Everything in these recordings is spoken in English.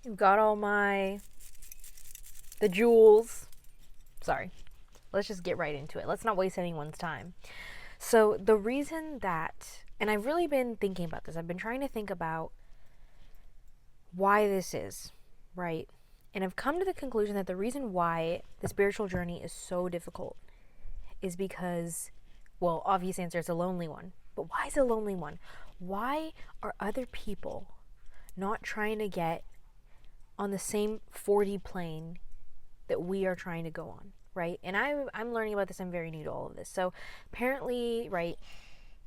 You've got all the jewels. Sorry. Let's just get right into it. Let's not waste anyone's time. So, the reason that, and I've really been thinking about this, I've been trying to think about why this is, right? And I've come to the conclusion that the reason why the spiritual journey is so difficult is because, well, obvious answer is a lonely one. But why is it a lonely one? Why are other people not trying to get on the same 4D plane that we are trying to go on, right? And I'm learning about this. I'm very new to all of this. So apparently, right,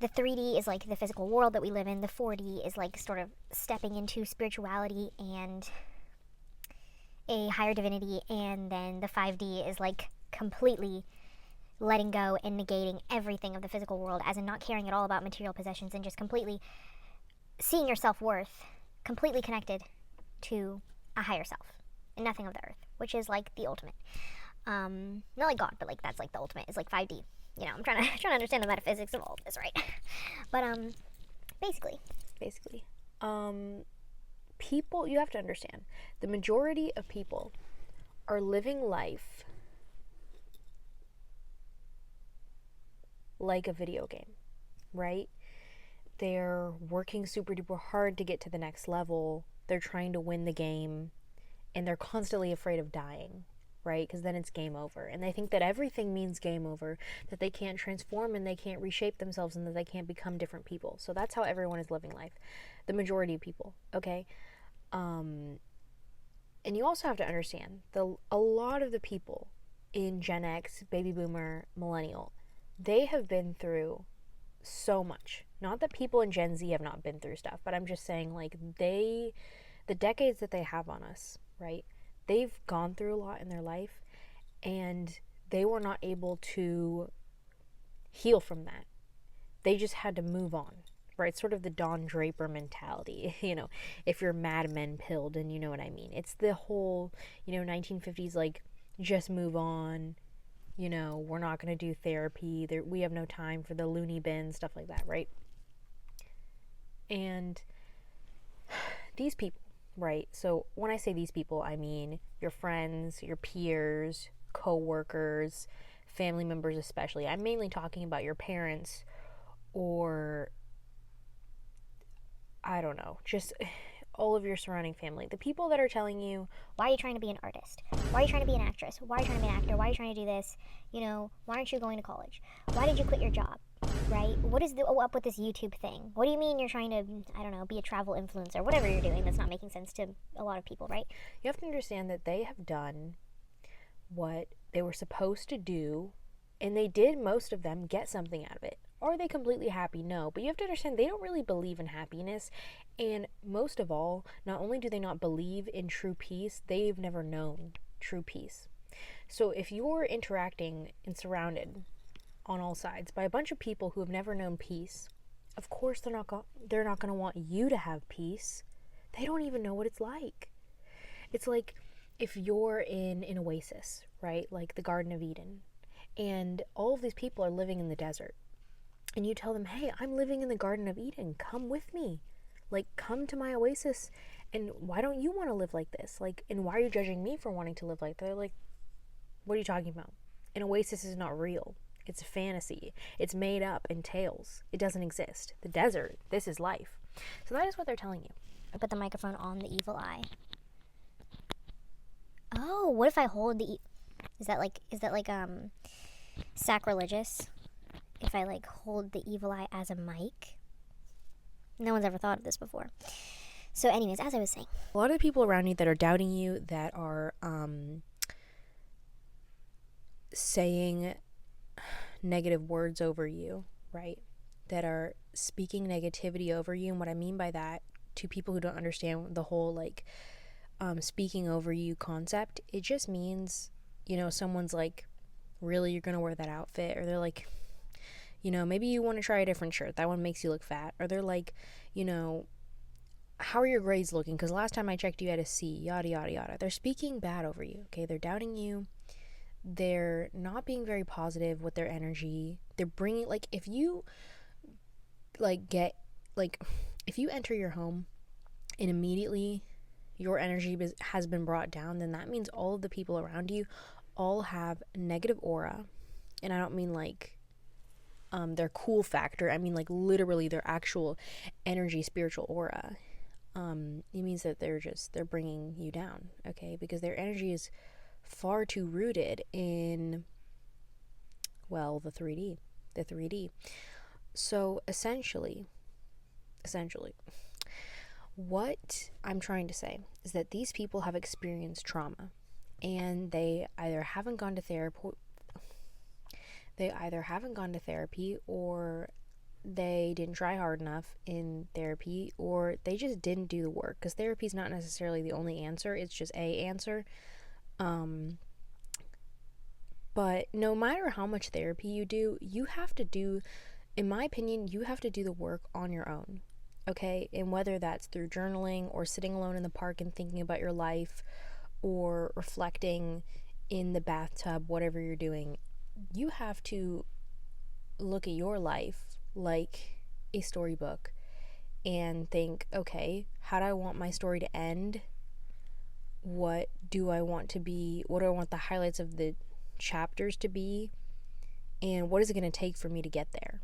The 3D is like the physical world that we live in. The 4D is like sort of stepping into spirituality and a higher divinity. And then the 5D is like completely letting go and negating everything of the physical world, as in not caring at all about material possessions and just completely seeing your self-worth completely connected to a higher self and nothing of the earth, which is like the ultimate. Not like God, but like that's like the ultimate. It's like 5D. You know, I'm trying to understand the metaphysics of all of this, right? But basically, basically, people, you have to understand, the majority of people are living life like a video game, right? They're working super duper hard to get to the next level. They're trying to win the game, and they're constantly afraid of dying, right? Because then it's game over. And they think that everything means game over, that they can't transform and they can't reshape themselves and that they can't become different people. So that's how everyone is living life. The majority of people, okay? And you also have to understand a lot of the people in Gen X, baby boomer, millennial, they have been through so much. Not that people in Gen Z have not been through stuff, but I'm just saying, like, the decades that they have on us, right? They've gone through a lot in their life, and they were not able to heal from that. They just had to move on, right? Sort of the Don Draper mentality, if you're Mad Men pilled, and you know what I mean. It's the whole, 1950s, like, just move on, we're not going to do therapy. We have no time for the loony bin, stuff like that, right? And these people, right? So when I say these people, I mean your friends, your peers, co-workers, family members especially. I'm mainly talking about your parents, or I don't know, just all of your surrounding family. The people that are telling you, why are you trying to be an artist? Why are you trying to be an actress? Why are you trying to be an actor? Why are you trying to do this? You know, why aren't you going to college? Why did you quit your job? Right? What is up with this YouTube thing? What do you mean you're trying to, I don't know, be a travel influencer? Whatever you're doing that's not making sense to a lot of people, right? you have to understand that they have done what they were supposed to do, and they did, most of them, get something out of it. Are they completely happy? No. But you have to understand, they don't really believe in happiness. And most of all, not only do they not believe in true peace, they've never known true peace. So if you're interacting and surrounded on all sides by a bunch of people who have never known peace, of course they're not going to want you to have peace. They don't even know what it's like. It's like if you're in an oasis, right? Like the Garden of Eden, and all of these people are living in the desert. And you tell them, hey, I'm living in the Garden of Eden. Come with me. Like, come to my oasis. And why don't you want to live like this? Like, and why are you judging me for wanting to live like that? They're like, what are you talking about? An oasis is not real. It's a fantasy. It's made up in tales. It doesn't exist. The desert, this is life. So that is what they're telling you. I put the microphone on the evil eye. Oh, what if I hold the is that like sacrilegious? If I like hold the evil eye as a mic? No one's ever thought of this before. So anyways, as I was saying, a lot of the people around you that are doubting you, that are saying negative words over you, right? That are speaking negativity over you. And what I mean by that, to people who don't understand the whole like speaking over you concept, it just means, someone's like, really, you're gonna wear that outfit? Or they're like, maybe you want to try a different shirt, that one makes you look fat. Or they're like, how are your grades looking, because last time I checked you had a C, yada yada yada. They're speaking bad over you, okay? They're doubting you. They're not being very positive with their energy. They're bringing, like, if you like get, like, if you enter your home and immediately your energy has been brought down, then that means all of the people around you all have negative aura. And I don't mean like their cool factor. I mean like literally their actual energy, spiritual aura. It means that they're bringing you down, okay? Because their energy is far too rooted in, well, the 3D. So essentially, what I'm trying to say is that these people have experienced trauma, and they either haven't gone to therapy, or they didn't try hard enough in therapy, or they just didn't do the work, because therapy is not necessarily the only answer. It's just a answer. But no matter how much therapy you do, you have to do, in my opinion, you have to do the work on your own, okay? And whether that's through journaling or sitting alone in the park and thinking about your life, or reflecting in the bathtub, whatever you're doing, you have to look at your life like a storybook and think, okay, how do I want my story to end? What do I want the highlights of the chapters to be? And what is it going to take for me to get there?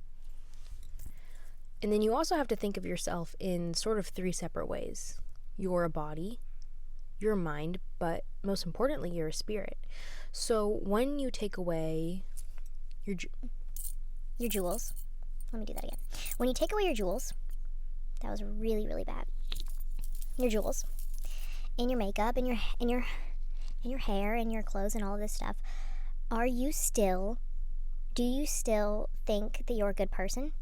And then you also have to think of yourself in sort of 3 separate ways. You're a body, you're a mind, but most importantly, you're a spirit. So when you take away your jewels. Let me do that again. When you take away your jewels, that was really, really bad. Your jewels, and your makeup, and your hair, and your clothes, and all of this stuff, do you still think that you're a good person?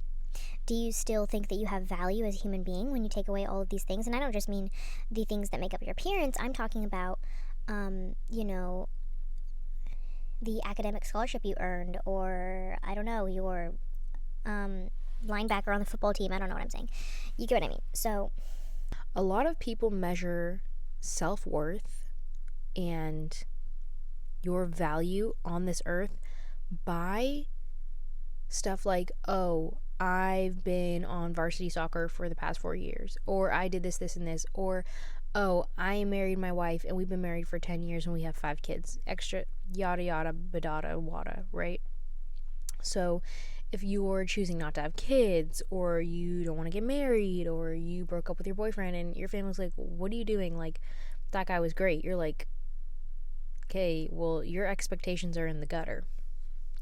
Do you still think that you have value as a human being when you take away all of these things? And I don't just mean the things that make up your appearance. I'm talking about, the academic scholarship you earned, or, I don't know, your linebacker on the football team. I don't know what I'm saying. You get what I mean. So a lot of people measure self-worth and your value on this earth by stuff like, oh, I've been on varsity soccer for the past 4 years, or I did this, and this, or, oh, I married my wife and we've been married for 10 years and we have 5 kids, extra yada yada badada wada, right? So if you're choosing not to have kids, or you don't want to get married, or you broke up with your boyfriend and your family's like, what are you doing? Like, that guy was great. You're like, okay, well, your expectations are in the gutter,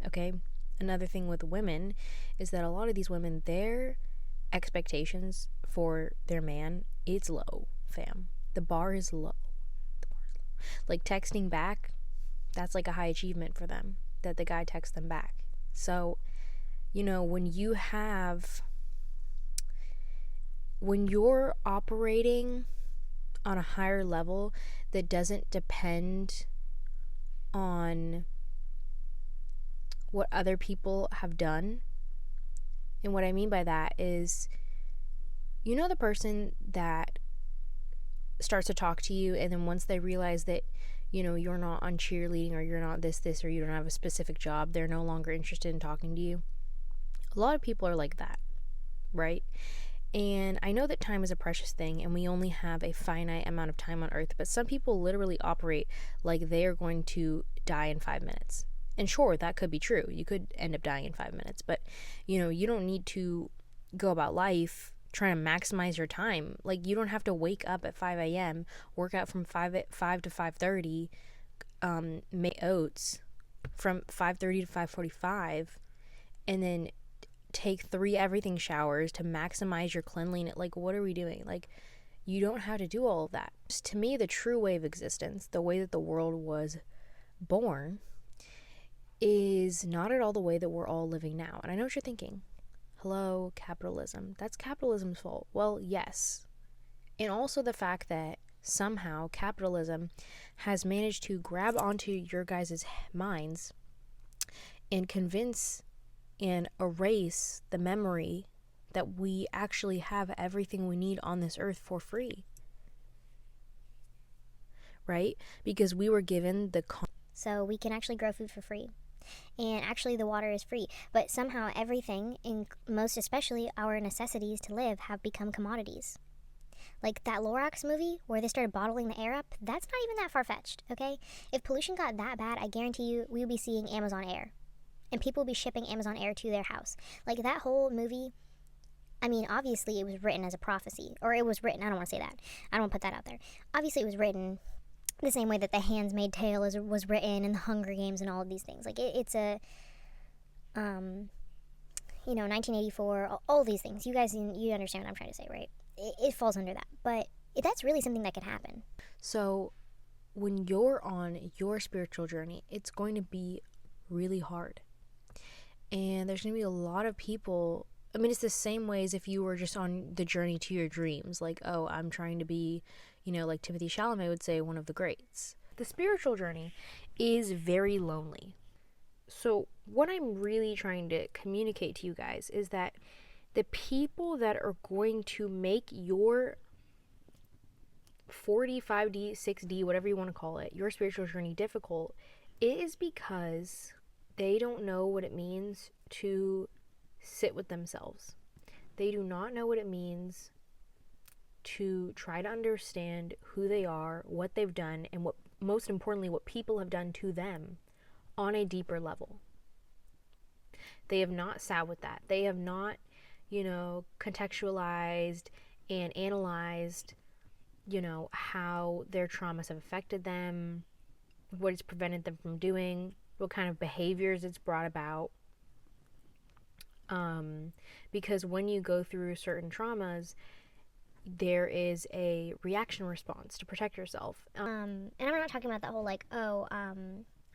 okay? Another thing with women is that a lot of these women, their expectations for their man, it's low, fam. The bar is low. Like, texting back, that's like a high achievement for them, that the guy texts them back. So, when you're operating on a higher level that doesn't depend on what other people have done, and what I mean by that is, the person that starts to talk to you, and then once they realize that you're not on cheerleading, or you're not this, or you don't have a specific job, they're no longer interested in talking to you. A lot of people are like that, right? And I know that time is a precious thing, and we only have a finite amount of time on earth, but some people literally operate like they are going to die in 5 minutes. And sure, that could be true. You could end up dying in 5 minutes, but you don't need to go about life trying to maximize your time. Like, you don't have to wake up at 5 a.m., work out from 5 to 5:30, make oats from 5:30 to 5:45, and then take 3 everything showers to maximize your cleanliness. Like, what are we doing? Like, you don't have to do all of that. To me, the true way of existence, the way that the world was born, is not at all the way that we're all living now. And I know what you're thinking. Hello, capitalism. That's capitalism's fault. Well, yes. And also the fact that somehow capitalism has managed to grab onto your guys' minds and convince and erase the memory that we actually have everything we need on this earth for free. Right? Because we were given so we can actually grow food for free. And actually the water is free. But somehow everything, most especially our necessities to live, have become commodities. Like that Lorax movie where they started bottling the air up, that's not even that far-fetched, okay? If pollution got that bad, I guarantee you we would be seeing Amazon Air. And people would be shipping Amazon Air to their house. Like that whole movie, I mean, obviously it was written as a prophecy. Or it was written, I don't want to say that. I don't want to put that out there. Obviously it was written the same way that The Handmaid's Tale was written, and The Hunger Games and all of these things. Like it's a, 1984, all these things. You guys, you understand what I'm trying to say, right? It falls under that. But that's really something that could happen. So when you're on your spiritual journey, it's going to be really hard. And there's going to be a lot of people. I mean, it's the same way as if you were just on the journey to your dreams. Like, oh, I'm trying to be, like Timothy Chalamet would say, one of the greats. The spiritual journey is very lonely. So what I'm really trying to communicate to you guys is that the people that are going to make your 4D, 5D, 6D, whatever you want to call it, your spiritual journey difficult, it is because they don't know what it means to sit with themselves. They do not know what it means to try to understand who they are, what they've done, and what, most importantly, what people have done to them on a deeper level. They have not sat with that. They have not, contextualized and analyzed, how their traumas have affected them, what it's prevented them from doing, what kind of behaviors it's brought about. Because when you go through certain traumas, there is a reaction response to protect yourself. And I'm not talking about that whole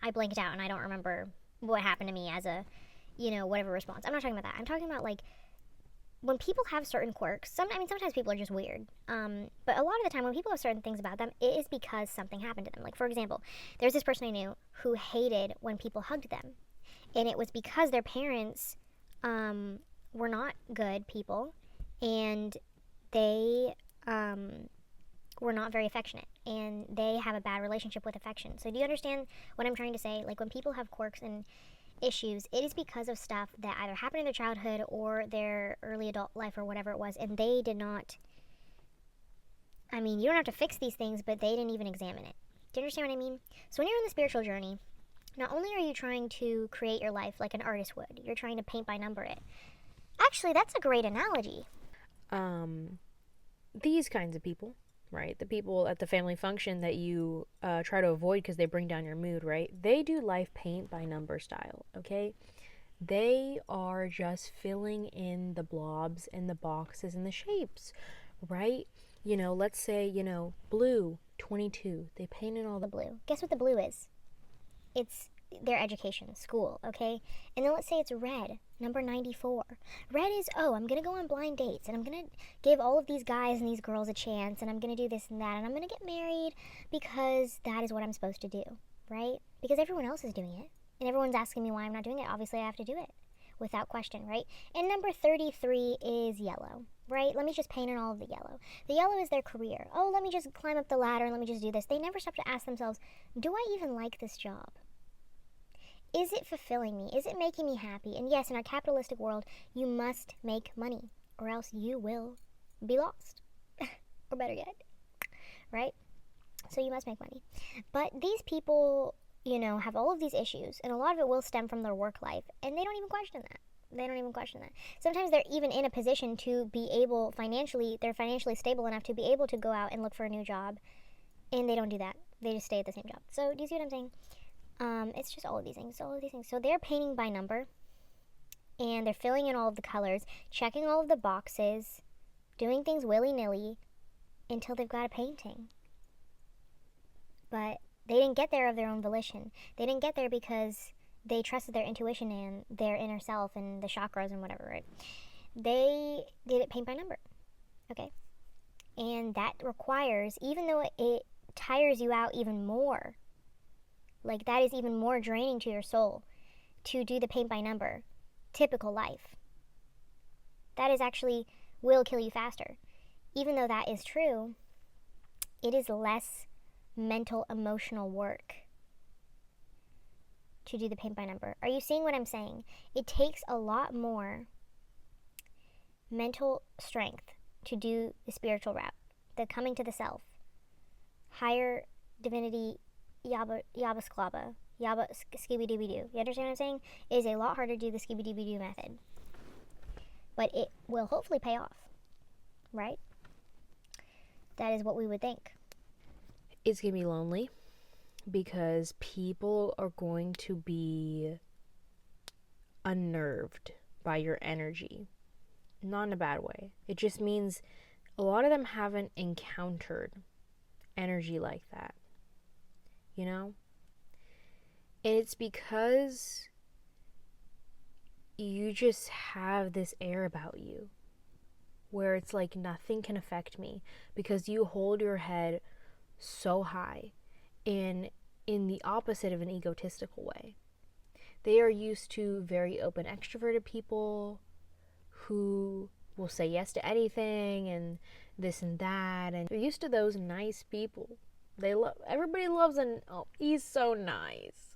I blanked out and I don't remember what happened to me as a, whatever response. I'm not talking about that. I'm talking about when people have certain quirks. Sometimes people are just weird. But a lot of the time when people have certain things about them, it is because something happened to them. Like, for example, there's this person I knew who hated when people hugged them. And it was because their parents were not good people, and they were not very affectionate, and they have a bad relationship with affection. So do you understand what I'm trying to say? Like, when people have quirks and issues, it is because of stuff that either happened in their childhood or their early adult life or whatever it was, and they did not, you don't have to fix these things, but they didn't even examine it. Do you understand what I mean? So when you're on the spiritual journey, not only are you trying to create your life like an artist would, you're trying to paint by number it. Actually, that's a great analogy. These kinds of people, right? The people at the family function that you try to avoid because they bring down your mood, right? They do life paint by number style, okay? They are just filling in the blobs and the boxes and the shapes, right? Let's say, blue, 22. They painted all the blue. Guess what the blue is? It's their education, school, okay? And then let's say it's red, number 94. Red is, I'm going to go on blind dates, and I'm going to give all of these guys and these girls a chance, and I'm going to do this and that, and I'm going to get married because that is what I'm supposed to do, right? Because everyone else is doing it, and everyone's asking me why I'm not doing it. Obviously, I have to do it without question, right? And number 33 is yellow, right? Let me just paint in all of the yellow. The yellow is their career. Oh, let me just climb up the ladder and let me just do this. They never stop to ask themselves, do I even like this job? Is it fulfilling me? Is it making me happy? And yes, in our capitalistic world, you must make money, or else you will be lost. Or better yet, right? So you must make money. But these people, have all of these issues, and a lot of it will stem from their work life, and they don't even question that. Sometimes they're even in a position to be able they're financially stable enough to be able to go out and look for a new job, and they don't do that. They just stay at the same job. So do you see what I'm saying? It's just all of these things. So they're painting by number, and they're filling in all of the colors, checking all of the boxes, doing things willy-nilly until they've got a painting. But they didn't get there of their own volition. They didn't get there because they trusted their intuition and their inner self and the chakras and whatever, right? They did it paint by number, okay? And that requires, even though it tires you out even more, like that is even more draining to your soul to do the paint by number, typical life. That is actually will kill you faster. Even though that is true, it is less mental, emotional work to do the paint by number. Are you seeing what I'm saying? It takes a lot more mental strength to do the spiritual route. the coming to the self, higher divinity, yabba yabba sklaba, yabba skibby dooby doo. You understand what I'm saying? It is a lot harder to do the skibby dooby doo method, but it will hopefully pay off, right? That is what we would think. It's going to be lonely because people are going to be unnerved by your energy. Not in a bad way. It just means a lot of them haven't encountered energy like that. You know? And it's because you just have this air about you where it's like nothing can affect me because you hold your head so high in the opposite of an egotistical way. They are used to very open extroverted people who will say yes to anything and this and that, and they're used to those nice people. Everybody loves oh, he's so nice.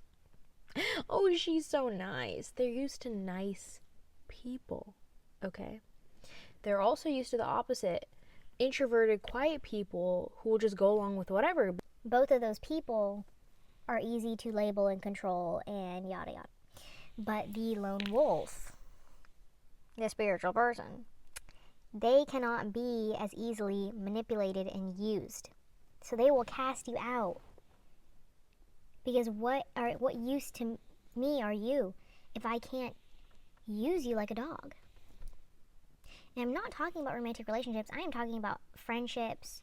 Oh, she's so nice. They're used to nice people, okay? They're also used to the opposite, introverted, quiet people who will just go along with whatever. Both of those people are easy to label and control and yada yada. But the lone wolf, the spiritual person, they cannot be as easily manipulated and used. So they will cast you out. Because what use to me are you if I can't use you like a dog? And I'm not talking about romantic relationships. I am talking about friendships,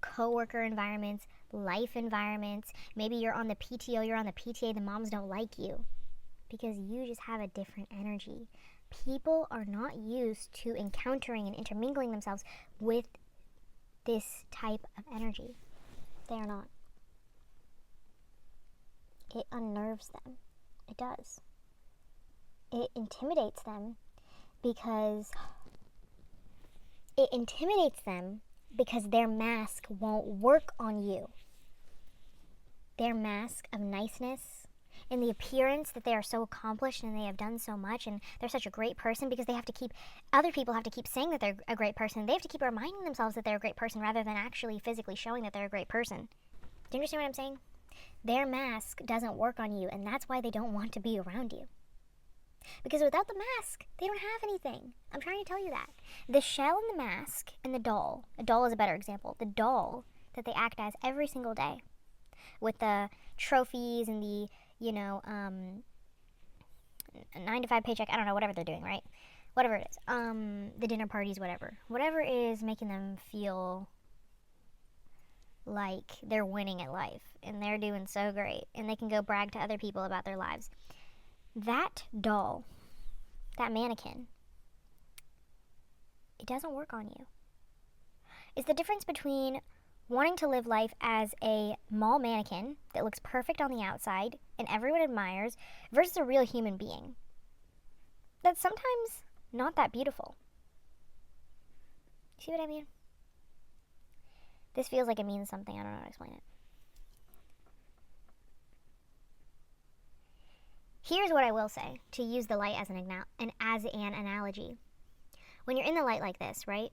coworker environments, life environments. Maybe you're on the PTO, you're on the PTA, the moms don't like you because you just have a different energy. People are not used to encountering and intermingling themselves with this type of energy. They are not. It unnerves them. It does. It intimidates them because their mask won't work on you. Their mask of niceness and the appearance that they are so accomplished and they have done so much and they're such a great person because other people have to keep saying that they're a great person. They have to keep reminding themselves that they're a great person rather than actually physically showing that they're a great person. Do you understand what I'm saying? Their mask doesn't work on you, and that's why they don't want to be around you. Because without the mask, they don't have anything. I'm trying to tell you that. The shell and the mask and the doll, a doll is a better example, the doll that they act as every single day with the trophies and the, 9-to-5 paycheck, I don't know, whatever they're doing, right? Whatever it is, the dinner parties, whatever is making them feel like they're winning at life and they're doing so great and they can go brag to other people about their lives. That doll, that mannequin, it doesn't work on you. It's the difference between wanting to live life as a mall mannequin that looks perfect on the outside and everyone admires versus a real human being that's sometimes not that beautiful. See what I mean? This feels like it means something. I don't know how to explain it. Here's what I will say to use the light as an analogy. When you're in the light like this, right?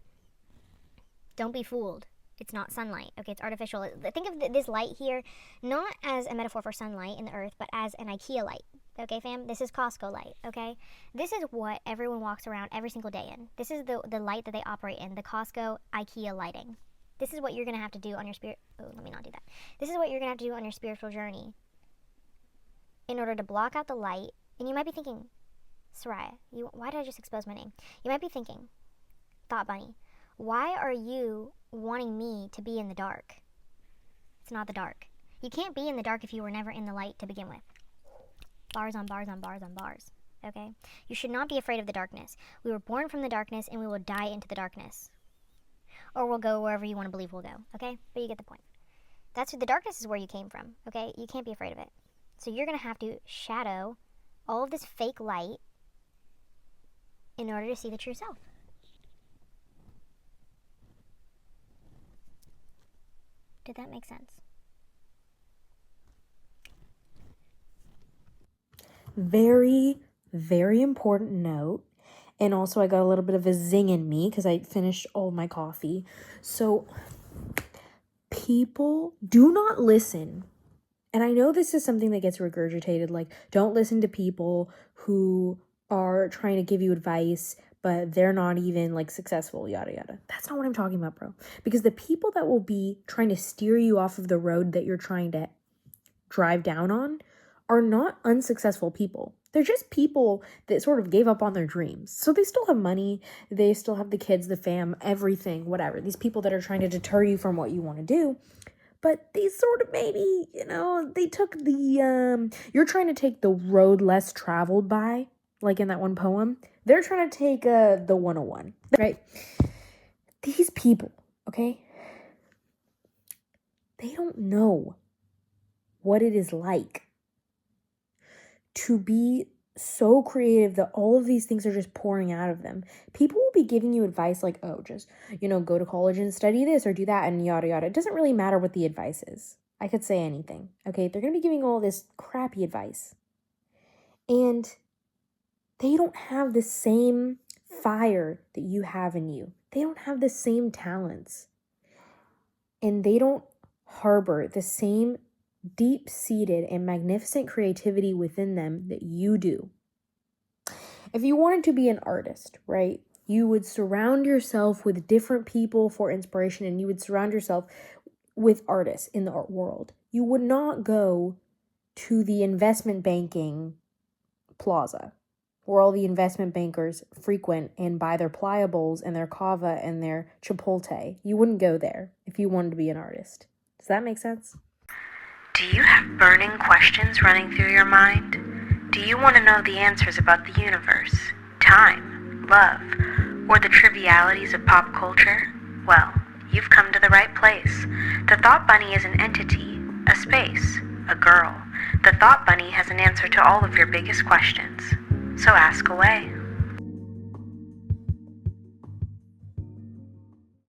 Don't be fooled. It's not sunlight, okay? It's artificial. Think of this light here not as a metaphor for sunlight in the earth, but as an IKEA light, okay, fam? This is Costco light, okay? This is what everyone walks around every single day in. This is the light that they operate in, the Costco IKEA lighting. This is what you're going to have to do on your let me not do that. This is what you're going to have to do on your spiritual journey in order to block out the light. And you might be thinking, Soraya, why did I just expose my name? You might be thinking, Thought Bunny, why are you wanting me to be in the dark? It's not the dark. You can't be in the dark if you were never in the light to begin with. Bars on bars on bars on bars, okay? You should not be afraid of the darkness. We were born from the darkness and we will die into the darkness. Or we'll go wherever you want to believe we'll go, okay? But you get the point. The darkness is where you came from, okay? You can't be afraid of it. So you're going to have to shadow all of this fake light in order to see the true self. Did that make sense? Very, very important note. And also I got a little bit of a zing in me because I finished all my coffee. So people do not listen. And I know this is something that gets regurgitated, like, don't listen to people who are trying to give you advice, but they're not even, like, successful, yada, yada. That's not what I'm talking about, bro. Because the people that will be trying to steer you off of the road that you're trying to drive down on are not unsuccessful people. They're just people that sort of gave up on their dreams. So they still have money, they still have the kids, the fam, everything, whatever. These people that are trying to deter you from what you want to do. But these sort of maybe, they took the, you're trying to take the road less traveled by, like in that one poem. They're trying to take the 101, right? These people, okay? They don't know what it is like to be so creative that all of these things are just pouring out of them. People will be giving you advice like, oh, just, go to college and study this or do that and yada yada. It doesn't really matter what the advice is. I could say anything, okay? They're going to be giving all this crappy advice. And they don't have the same fire that you have in you. They don't have the same talents. And they don't harbor the same deep-seated and magnificent creativity within them that you do. If you wanted to be an artist, right, you would surround yourself with different people for inspiration, and you would surround yourself with artists in the art world. You would not go to the investment banking plaza where all the investment bankers frequent and buy their Pliables and their Kava and their Chipotle. You wouldn't go there if you wanted to be an artist. Does that make sense? Do you have burning questions running through your mind? Do you want to know the answers about the universe, time, love, or the trivialities of pop culture? Well, you've come to the right place. The Thought Bunny is an entity, a space, a girl. The Thought Bunny has an answer to all of your biggest questions. So ask away.